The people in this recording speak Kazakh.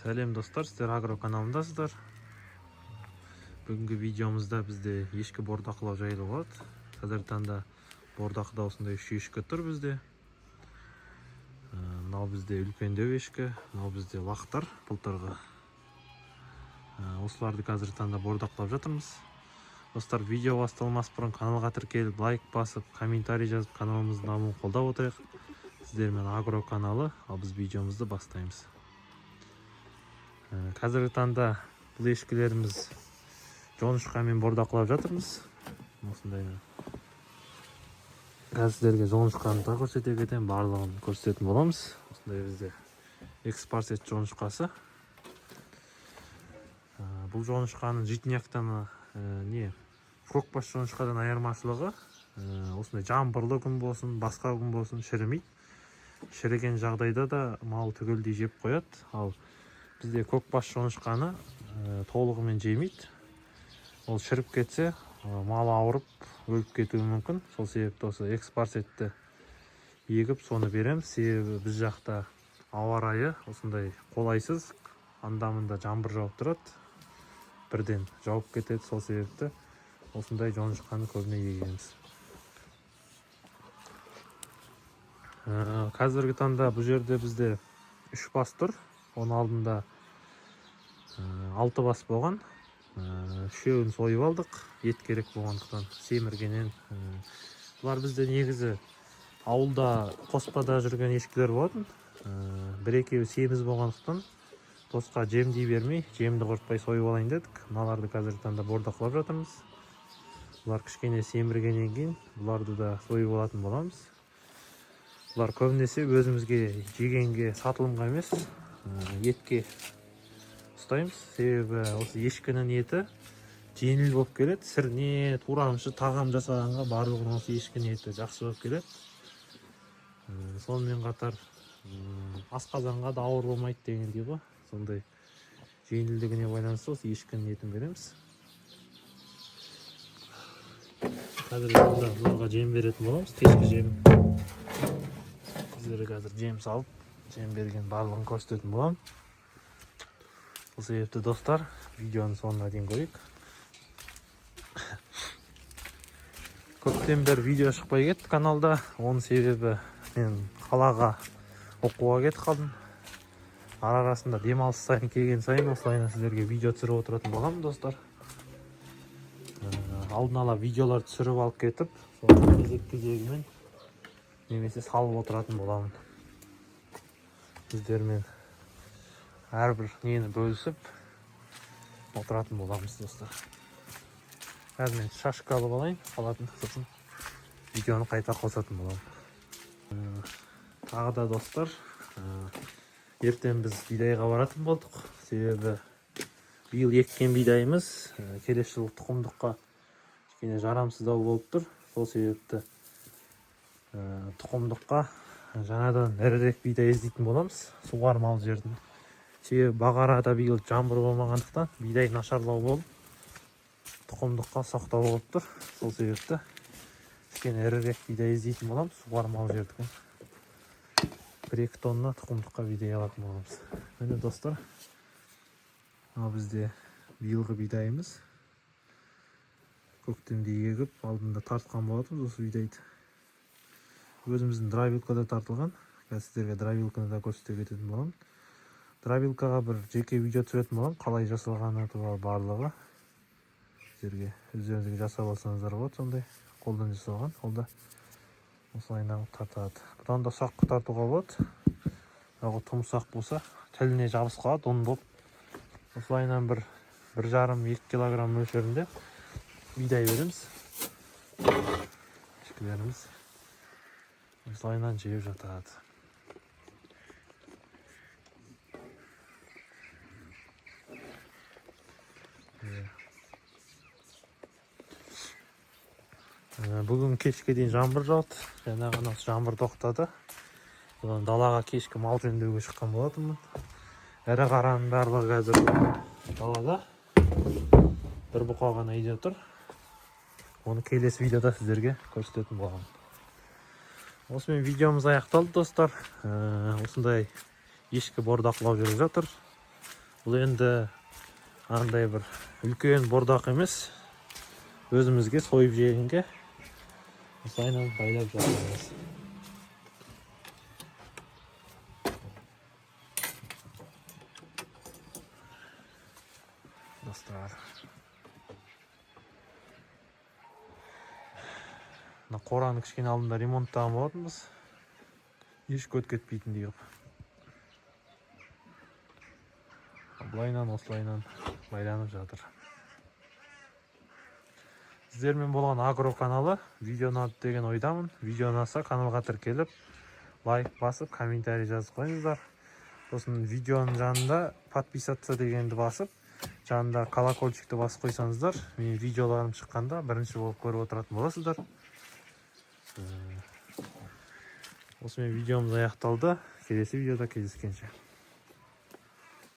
Сәлем достар, сіздер Агро каналындасыздар. Бүгінгі видеомызда бізде ешкі бордақылау жайлы болады. Қазіргі таңда бордақыда осындай 3 ешкі тұр бізде. Мынау бізде үлкендеу ешкі, мынау бізде лақтар былтырғы. Осыларды қазіргі таңда бордақылап жатырмыз. Достар, видео басталмас бұрын каналға тіркеліп, лайк басып, комментарий жазып, каналымыздың дамуын қолдап отырайық. Сіздермен Агро каналы, ал біз видеомызды бастаймыз. Қазіргі таңда бұл ешкілеріміз жоңышқамен бордақылап жатырмыз. Осындай. Қазір сіздерге жоңышқаны да көрсете кетемін, барлығын көрсететін боламыз. Осындай бізде экспарсет жоңышқасы. Бұл жоңышқаның житняктан көкбас жоңышқадан айырмашылығы осындай жаңбырлы күн болсын, басқа күн болсын шірімейді. Шіріген жағдайда да мал түгелдей жеп қояды. Ал бізде көкбас жоңышқаны толығымен жемейді. Ол шіріп кетсе, мал ауырып, өліп кетуі мүмкін. Сол себепті осы экспарсетті егіп, соны береміз. Себебі біз жақта ауа райы осындай қолайсыз, анда-мында жаңбыр жауып тұрады. Бірден жауып кетеді. Сол себепті осындай жоңышқаны көбіне егеміз. Қазіргі таңда бұл жерде бізде 3 бас тұр. Оның алдында 6 бас болған. 3-еуін сойып алдық. Ет керек болғандықтан семіргенен. Бұлар бізде негізі ауылда қоспада жүрген ешкілер болатын. Бір-екеуі семіз болғандықтан тосқа жемдей бермей, жемді құртпай сойып алайын дедік. Мыналарды қазіргі таңда бордақылап жатырмыз. Бұлар кішкене семіргеннен кейін бұларды да сойып алатын боламыз. Бұлар көбінесе өзімізге жегенге, сатылымға емес, етке ұстаймыз. Себебі осы ешкінің еті жеңіл болып келеді. Сірне, турамшы, тағам жасағанға барлығын осы ешкінің еті жақсы болып келеді. Сонымен қатар асқазанға да ауыр болмайды дегендей ғой. Сондай жеңілдігіне байланысты осы ешкінің етін береміз. Қазір бұларға жем беретін боламыз. Кешкі жем. Біздері қазір жем салып, жем берген барлығын көрсететін болам. Бұл себепті достар, видеоны соңына дейін көрейік. Көптен бері видео шықпай кетті каналда. Оның себебі мен қалаға оқуға кетіп қалдым. Арасында демалыс сайын келген сайын осылайына сіздерге видео түсіріп отыратын боламын достар. Алдын ала видеолар түсіріп алып кетіп, соны кезек-кезегімен немесе салып отыратын боламын. Сіздермен әрбір нені бөлісіп отыратын боламыз достар. Қазір мен шашка алып алайын, қалатын сосын видеоны қайта қосатын боламын. Тағы да достар, ертең біз бидайға баратын болдық. Себебі биыл еккен бидайымыз келесі жылы тұқымдыққа кішкене жарамсыздау болып тұр. Сол себепті тұқымдыққа жаңадан ірірек бидай іздейтін боламыз. Суармалы жердің. Себебі бағарада биыл жаңбыр болмағандықтан бидай нашарлау болып, тұқымдыққа сақтау болып тұр. Сол себепті кішкене ірірек бидай іздейтін боламыз. Суармалы жердікі. 1-2 тонна тұқымдыққа бидай алатын боламыз. Міне достар, бізде биылғы бидайымыз. Көктемде егіп, алдында тартқан болатымыз осы бидайды. Өзіміздің дровилкада тартылған. Қазір сіздерге дровилканы да көрсете кететін боламын. Дровилкаға бір жеке видео түсіретін боламын. Қалай жасалғаны туралы барлығы. Сіздерге өздеріңізге жасап алсаңыздар болады, сондай қолдан жасалған. Қолда осылайына тартады. Бұдан да ұсақ тартуға болады. Тым ұсақ болса, тіліне жабыс қалады, оның болып. Осылайына 1,5-2 килограмм мөлшерінде бидай береміз. Ешкілеріміз осылайынан жеп жатады. Бүгін кешке дейін жаңбыр жауды. Жаңа ғана жаңбыр тоқтады. Далаға кешкі мал жөндеуге шыққан болатынмын. Әрі қараның барлығы қазір далада. Бір бұқа ғана үйде тұр. Оны келесі видеода сіздерге көрсететін боламын. Осымен видеомыз аяқталды достар. Осындай ешкі бордақылау жүріп жатыр. Бұл енді андай бір үлкен бордақ емес, өзімізге сойып жегенге осылайынан байлап жатырмыз. Достар, мына қораны кішкене алдында ремонттаған болатынбыз, ешкі өтіп кетпейтіндей қылып. Былайынан осылайынан байланып жатыр. Сіздермен болған Агро каналы видео ұнады деген ойдамын. Видео ұнаса каналға тіркеліп, лайк басып, комментарий жазып қойыңыздар. Сосын видеоның жанында подписаться дегенді басып, жанында колокольчикті басып қойсаңыздар, менің видеоларым шыққанда бірінші болып көріп отыратын боласыздар. Осымен видеомыз аяқталды. Келесі видеода кездескенше.